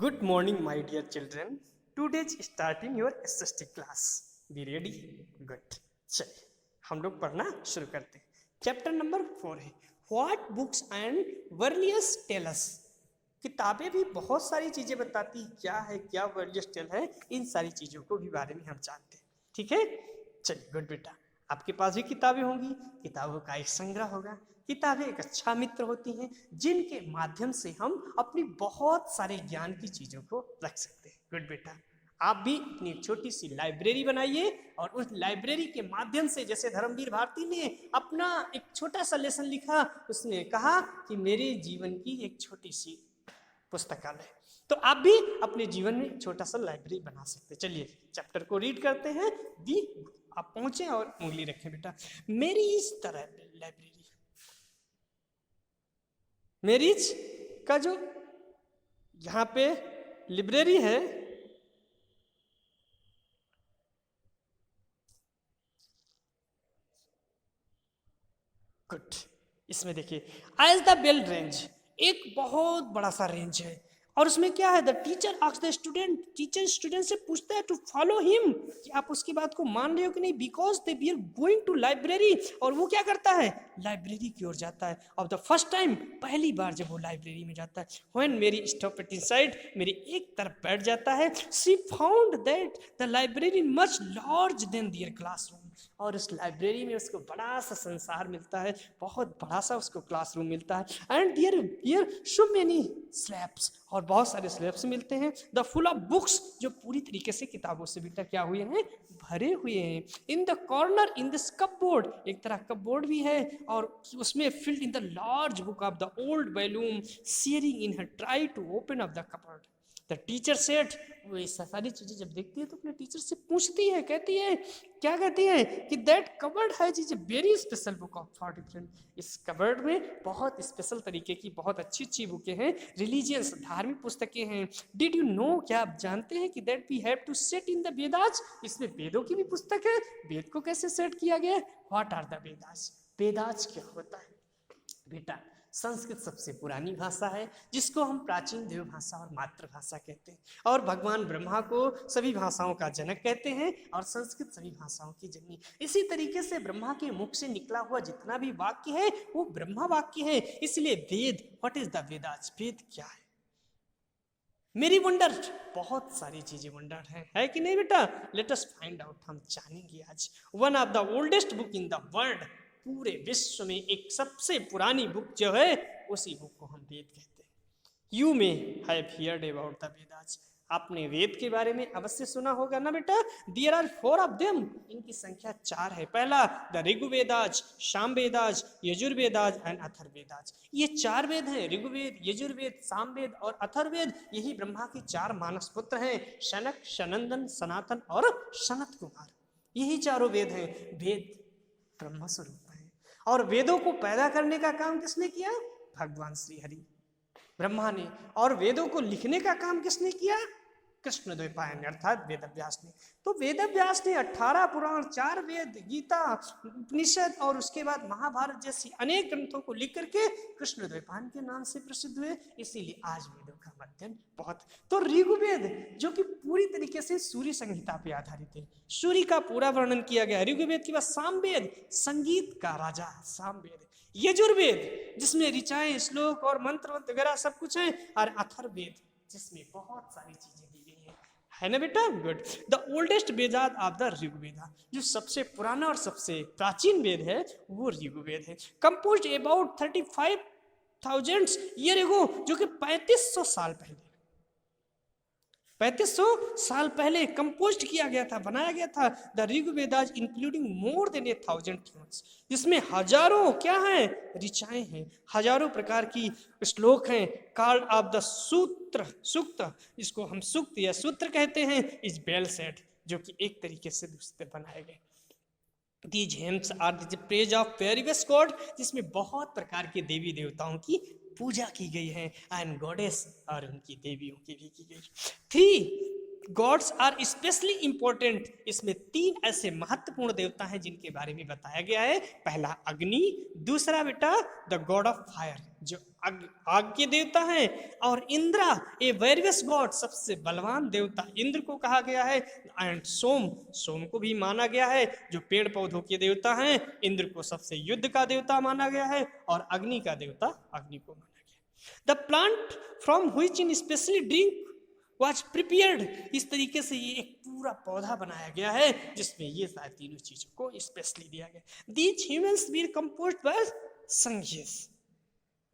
Good morning, my dear children. Today's starting your SST class. Be ready? Good. चलिए हम लोग पढ़ना शुरू करते हैं. चैप्टर नंबर 4 है What books and Verlius tell us. किताबें भी बहुत सारी चीजें बताती हैं. क्या है, क्या वर्लियस टेल है, इन सारी चीजों को भी बारे में हम जानते हैं. ठीक है, चलिए गुड बेटा. आपके पास भी किताबें होंगी. किताबों का एक संग्रह होगा. किताबें एक अच्छा मित्र होती हैं जिनके माध्यम से हम अपनी बहुत सारे ज्ञान की चीजों को रख सकते हैं. गुड बेटा, आप भी अपनी एक छोटी सी लाइब्रेरी बनाइए और उस लाइब्रेरी के माध्यम से, जैसे धर्मवीर भारती ने अपना एक छोटा सा लेसन लिखा, उसने कहा कि मेरे जीवन की एक छोटी सी पुस्तकालय, तो आप भी अपने जीवन में एक छोटा सा लाइब्रेरी बना सकते हैं. चलिए चैप्टर को रीड करते हैं. दी आप पहुंचे और उंगली रखें बेटा. मेरी इस तरह लाइब्रेरी, मेरीज का जो यहाँ पे लाइब्रेरी है, गुड. इसमें देखिए एज द बेल रेंज, एक बहुत बड़ा सा रेंज है और उसमें क्या है, the teacher asks the student, teacher student से पूछता है टू फॉलो हिम, कि आप उसकी बात को मान रहे हो कि नहीं, because they we are going to library. और वो क्या करता है, लाइब्रेरी की ओर जाता है. ऑफ द फर्स्ट टाइम, पहली बार जब वो लाइब्रेरी में जाता है. व्हेन मेरी स्टॉप एट इनसाइड, मेरी एक तरफ बैठ जाता है. She found that the library much large than their classroom, और उस लाइब्रेरी में उसको बड़ा सा संसार मिलता है, बहुत बड़ा सा उसको क्लासरूम मिलता है. And there so many slabs, और बहुत सारे स्लैब्स मिलते हैं. द फुल ऑफ बुक्स, जो पूरी तरीके से किताबों से बेटा क्या हुए हैं, भरे हुए हैं. In the corner in this cupboard, एक तरह कपबोर्ड भी है और उसमें filled in the large book of the old volume, sharing in her try to open up the cupboard. The teacher set, वो ये सारी चीजें जब देखती है तो अपने टीचर से पूछती है, कहती है, क्या कहती है कि दैट कबर्ड है जी very special book of for different. इस कबर्ड में बहुत स्पेशल तरीके की बहुत अच्छी अच्छी बुकें हैं, रिलीजियस धार्मिक पुस्तकें हैं. डिड यू नो, क्या आप जानते हैं कि that we have to set in the Vedas, इसमें वेदों की भी पुस्तक है. वेद को कैसे सेट किया गया, what are the Vedas, Vedas क्या होता है बेटा. संस्कृत सबसे पुरानी भाषा है जिसको हम प्राचीन देव भाषा और मातृभाषा कहते हैं, और भगवान ब्रह्मा को सभी भाषाओं का जनक कहते हैं और संस्कृत सभी भाषाओं की जननी. इसी तरीके से ब्रह्मा के मुख से निकला हुआ जितना भी वाक्य है वो ब्रह्मा वाक्य है. इसलिए वेद, व्हाट इज द वेदास, वेद क्या है. मेरी वंडर, बहुत सारी चीजें वंडर है कि नहीं बेटा. लेट अस फाइंड आउट, हम जानेंगे आज. One of the oldest book in the world, पूरे विश्व में एक सबसे पुरानी बुक जो है उसी बुक को हम वेद कहते हैं. You may have heard about the Vedas, आपने वेद के बारे में अवश्य सुना होगा ना बेटा. देयर आर 4 ऑफ देम, इनकी संख्या 4 है. पहला द ऋग्वेदाज, सामवेदाज, यजुर्वेदाज एंड अथर्ववेदाज. ये 4 वेद हैं, ऋग्वेद, यजुर्वेद, सामवेद और अथर्ववेद. यही ब्रह्मा के 4 मानस पुत्र हैं, शनक, सनंदन, सनातन और सनत कुमार. यही चारों वेद हैं. वेद ब्रह्म स्वरूप है और वेदों को पैदा करने का काम किसने किया, भगवान श्री हरि ब्रह्मा ने. और वेदों को लिखने का काम किसने किया, कृष्ण द्वैपायन अर्थात वेदव्यास ने. तो वेदव्यास ने 18 पुराण, 4 वेद, गीता, उपनिषद और उसके बाद महाभारत जैसी अनेक ग्रंथों को लिख करके कृष्ण द्वैपायन के नाम से प्रसिद्ध हुए. इसीलिए आज वेदों का अध्ययन बहुत. तो ऋग्वेद जो कि पूरी तरीके से सूर्य संहिता पे आधारित है, सूर्य का पूरा वर्णन किया गया. ऋग्वेद के बाद सामवेद, संगीत का राजा सामवेद. यजुर्वेद जिसमें ऋचाएं, श्लोक और मंत्र वगैरह सब कुछ है. और अथर्ववेद जिसमें बहुत सारी चीजें दी गई है ना बेटा. Good. The oldest Veda of the Rigveda, जो सबसे पुराना और सबसे प्राचीन वेद है वो ऋग्वेद है. कंपोज्ड अबाउट 35,000 ईयर एगो, जो कि 3500 साल पहले, 3500 साल पहले कंपोज किया गया था, बनाया गया था. The Rigvedas including more than 1,000 tunes, जिसमें हजारों क्या है, ऋचाएं हैं, हजारों प्रकार की श्लोक हैं. कॉल्ड ऑफ द सूत्र, सूक्त, इसको हम सूक्त या सूत्र कहते हैं. इस बेल सेट, जो कि एक तरीके से दूसरे बनाए गए. These hymns are the praise of various God, जिसमें बहुत प्रकार के देवी देवताओं की पूजा की गई है. एंड गॉडेस, और उनकी देवियों की भी की गई. 3 गॉड्स आर स्पेशली इंपॉर्टेंट, इसमें 3 ऐसे महत्वपूर्ण देवता हैं जिनके बारे में बताया गया है। पहला अग्नि, दूसरा बेटा द गॉड ऑफ फायर जो आग के देवता हैं, और इंद्रा ए वेरियस गॉड सबसे बलवान देवता इंद्र को कहा गया है। एंड सोम, सोम को भी माना गया है जो पेड़ पौधों के देवता हैं। इंद्र को सबसे युद्ध का देवता माना गया है, और अग्नि का देवता अग्नि को माना गया। The plant from which in specially drink was prepared, इस तरीके से ये एक पूरा पौधा बनाया गया है जिसमें ये सारी तीनों चीजों को स्पेशली दिया गया। These hymns were composed by संघीयस,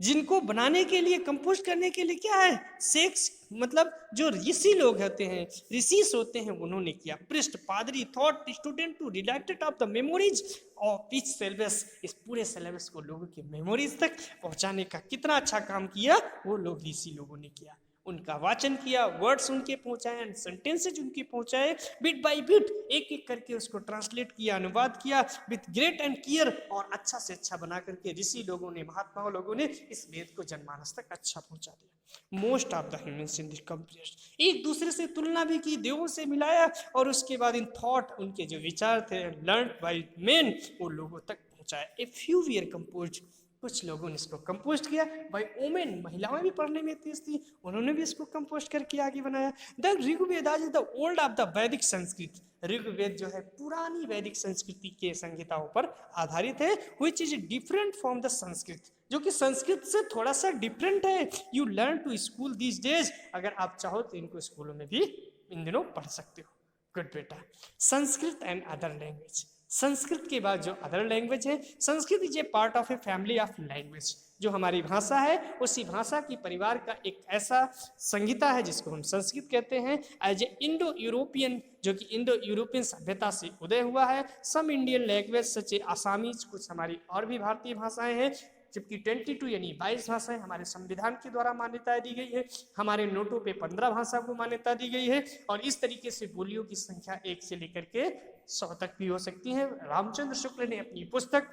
जिनको बनाने के लिए, कंपोस्ट करने के लिए क्या है, सेक्स, मतलब जो ऋषि लोग होते हैं, ऋषिस होते हैं, उन्होंने किया। प्रिस्ट, पादरी, thought student to related of the memories of each syllabus, इस पूरे सिलेबस को लोगों की मेमोरीज तक पहुंचाने का कितना अच्छा काम किया वो लोग ऋषि लोगों ने किया। उनका वाचन किया, वर्ड्स उनके पहुंचाए एंड सेंटेंसेज उनके पहुंचाए, बिट बाय बिट एक एक करके उसको ट्रांसलेट किया, अनुवाद किया विथ ग्रेट एंड केयर, और अच्छा से अच्छा बना करके ऋषि लोगों ने, महात्मा लोगों ने इस वेद को जनमानस तक अच्छा पहुंचा दिया। Most of the humans in this compare, एक दूसरे से तुलना भी की, देवों से मिलाया, और उसके बाद इन थॉट, उनके जो विचार थे लर्न बाय मेन, वो लोगों तक पहुंचाया। ए फ्यू वीर कंपोज्ड, कुछ लोगों ने इसको कंपोस्ट किया बाय वुमेन, महिलाएं भी पढ़ने में तेज थी, उन्होंने भी इसको कंपोस्ट करके आगे बनाया। The Rigveda is the old of the Vedic Sanskrit, Rigveda जो है पुरानी वैदिक संस्कृति के संहिताओं पर आधारित है। Which is different from the Sanskrit, जो कि संस्कृत से थोड़ा सा डिफरेंट है। You learn to school these days, अगर आप चाहो तो इनको स्कूलों में भी इन दिनों पढ़ सकते हो। गुड बेटा। Sanskrit and other language, Sanskrit के बाद जो अदर लैंग्वेज है, Sanskrit is a part of a family of language, जो हमारी भाषा है उसी भाषा की परिवार का एक ऐसा संहिता है जिसको हम संस्कृत कहते हैं। एज ए इंडो यूरोपियन, जो कि इंडो यूरोपियन सभ्यता से उदय हुआ है। सम इंडियन लैंग्वेज सच ए आसामीज, कुछ हमारी और भी भारतीय भाषाएं हैं, जबकि 22 यानी 22 भाषाएं हमारे संविधान के द्वारा मान्यता दी गई है। हमारे नोटों पे 15 भाषा को मान्यता दी गई है, और इस तरीके से बोलियों की संख्या 1 से लेकर के 100 तक भी हो सकती है। रामचंद्र शुक्ल ने अपनी पुस्तक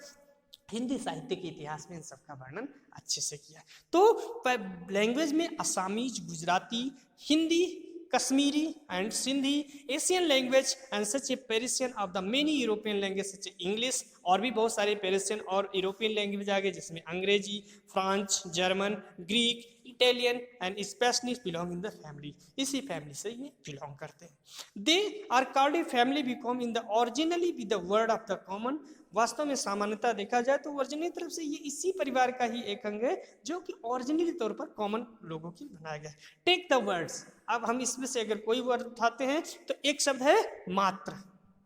हिंदी साहित्य के इतिहास में इन सबका वर्णन अच्छे से किया। तो लैंग्वेज में Assamese, Gujarati, Hindi, Kashmiri and Sindhi, Asian language and such a Persian of the many European language such a English, और भी बहुत सारे पेरिशियन और यूरोपियन लैंग्वेज आ गए जिसमें Angrezi, French, German, Greek, Italian and Spanish belong in the family, इसी फैमिली से ये बिलोंग करते हैं। They are called a family become in the originally with the word of the common, वास्तव में सामान्यता देखा जाए तो ओरिजिनली तरफ से ये इसी परिवार का ही एक अंग है जो कि ओरिजिनली तौर पर कॉमन लोगों की बनाया गया है। टेक द वर्ड्स, अब हम इसमें से अगर कोई वर्ड उठाते हैं तो एक शब्द है मात्र,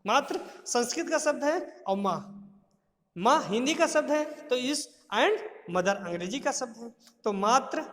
मात्र संस्कृत का शब्द है, और माँ, माँ हिंदी का शब्द है, तो इस एंड मदर अंग्रेजी का शब्द है। तो मात्र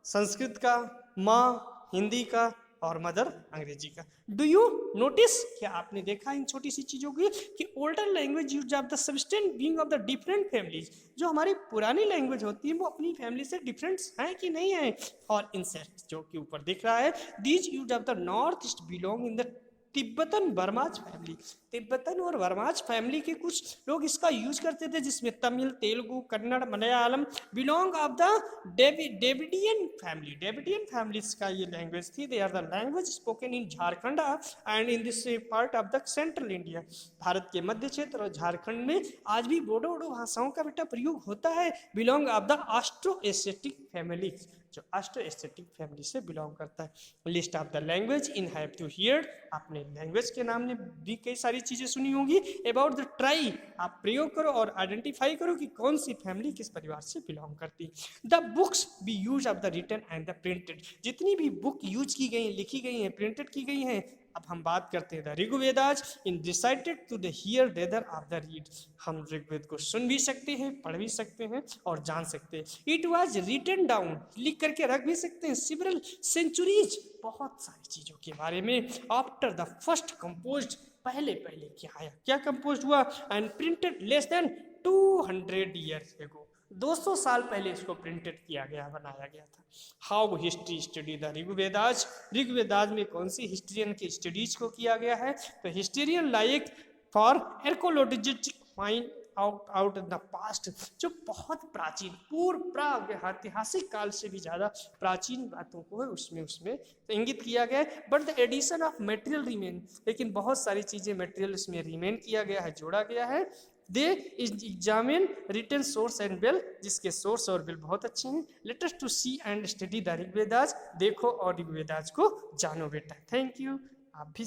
संस्कृत का, माँ हिंदी का, और मदर अंग्रेजी का। डू यू नोटिस, क्या आपने देखा इन छोटी सी चीजों की कि older language use of the substance being of the different families, जो हमारी पुरानी लैंग्वेज होती है वो अपनी फैमिली से डिफरेंट है कि नहीं है। और इंसेट जो कि ऊपर दिख रहा है, these use of the north east belong in the Tibetan Burmese family, Tibetan और बर्माज फैमिली के कुछ लोग इसका यूज करते थे, जिसमें Tamil, Telugu, Kannada, Malayalam belong of the Dravidian family, Dravidian families का ये लैंग्वेज थी। They are the language spoken in Jharkhand and in this part of the central India, Bharat के मध्य क्षेत्र और झारखंड में आज भी बोडो ओडो भाषाओं का बेटा प्रयोग होता है। Belong of the Austro Asiatic family, जो ऑस्ट्रो एशियाटिक फैमिली से बिलोंग करता है। List of the language in have to here, आपने लैंग्वेज के नाम में भी कई सारी चीजें सुनी होंगी। अबाउट द ट्राई, आप प्रयोग करो और आइडेंटिफाई करो कि कौन सी फैमिली किस परिवार से बिलोंग करती है। The books be use of the written and the printed, जितनी भी बुक यूज की गई, लिखी गई हैं, प्रिंटेड की गई हैं। अब हम बात करते हैं the Rigvedas in decided to the here rather of the read, हम ऋग्वेद को सुन भी सकते हैं, पढ़ भी सकते हैं और जान सकते हैं। इट वाज रिटन डाउन, लिख करके रख भी सकते हैं, सिवरल सेंचुरीज, बहुत सारी चीजों के बारे में। आफ्टर द फर्स्ट कंपोज्ड, पहले पहले क्या आया, क्या कंपोज हुआ, and printed less than 200 years ago, 200 साल पहले इसको प्रिंटेड किया गया, बनाया गया था। हाउ हिस्ट्री स्टडी द ऋग्वेदाज, ऋग्वेदाज में कौन सी हिस्ट्रियन की स्टडीज को किया गया है, तो historian like for archaeologist find out in the past, जो बहुत प्राचीन पूर्व ऐतिहासिक काल से भी ज़्यादा प्राचीन बातों को है उसमें तो इंगित किया गया है। But the edition of material remain, लेकिन बहुत सारी चीज़ें मटेरियल इसमें रिमेन किया गया है, जोड़ा गया है। They examine written source and bill, जिसके सोर्स और बिल बहुत अच्छे हैं। Let us to see and study the Rigvedas, देखो और ऋग्वेदास को जानो बेटा। Thank you. आप भी